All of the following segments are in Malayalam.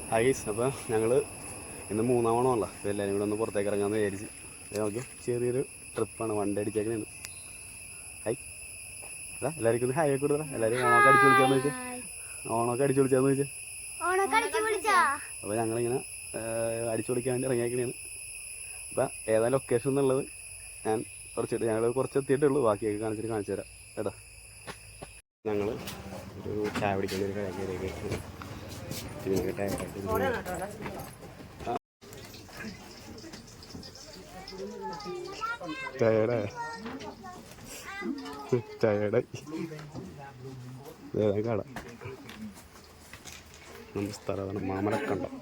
ഹായ് ഗൈസ്, അപ്പോൾ ഞങ്ങൾ ഇന്ന് മൂന്നാമണമല്ല, അപ്പോൾ എല്ലാവരും കൂടെ ഒന്ന് പുറത്തേക്ക് ഇറങ്ങാമെന്ന് വിചാരിച്ച്. നോക്കി ചെറിയൊരു ട്രിപ്പാണ്, വണ്ടി അടിച്ചേക്കണേണ്. ഹായ്, അല്ല എല്ലാവർക്കും ഹായ് ഒക്കെ കൊടുത്തരാ. എല്ലാവരും ഓണമൊക്കെ അടിച്ചു വിളിച്ചാന്ന് ചോദിച്ചാൽ അപ്പോൾ ഞങ്ങളിങ്ങനെ അടിച്ചു വിളിക്കാൻ വേണ്ടി ഇറങ്ങിയേക്കണേണ്. അപ്പോൾ ഏതാ ലൊക്കേഷൻ എന്നുള്ളത് ഞാൻ ഞങ്ങൾ കുറച്ച് എത്തിയിട്ടുള്ളൂ, ബാക്കിയൊക്കെ കാണിച്ചു തരാം കേട്ടോ. ഞങ്ങൾ ഒരു ചായ പിടിക്കുന്ന ഒരു കടയിലേക്ക് കട നമ്മുടെ സ്ഥലമാണ് മാമലക്കണ്ടം.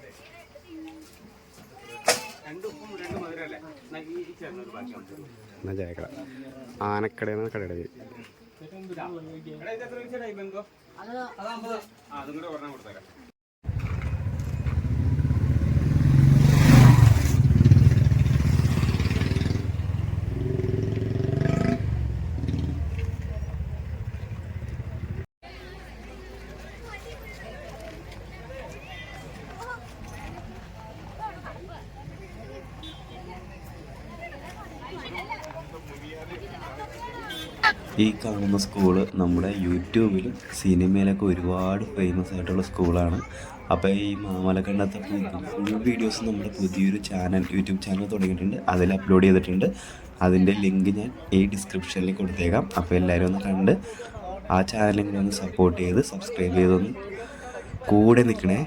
ചായക്കട ആനക്കട എന്ന കടയുടെ പേര്. ഈ കാണുന്ന സ്കൂള് നമ്മുടെ യൂട്യൂബിലും സിനിമയിലൊക്കെ ഒരുപാട് ഫേമസ് ആയിട്ടുള്ള സ്കൂളാണ്. അപ്പോൾ ഈ മാമലക്കണ്ടത്തെ ഫുൾ വീഡിയോസ് നമ്മുടെ പുതിയൊരു യൂട്യൂബ് ചാനൽ തുടങ്ങിയിട്ടുണ്ട്, അതിൽ അപ്ലോഡ് ചെയ്തിട്ടുണ്ട്. അതിൻ്റെ ലിങ്ക് ഞാൻ ഈ ഡിസ്ക്രിപ്ഷനിൽ കൊടുത്തേക്കാം. അപ്പോൾ എല്ലാവരും ഒന്ന് കണ്ട് ആ ചാനലിൽ ഒന്ന് സപ്പോർട്ട് ചെയ്ത് സബ്സ്ക്രൈബ് ചെയ്തൊന്ന് കൂടെ നിൽക്കണേ.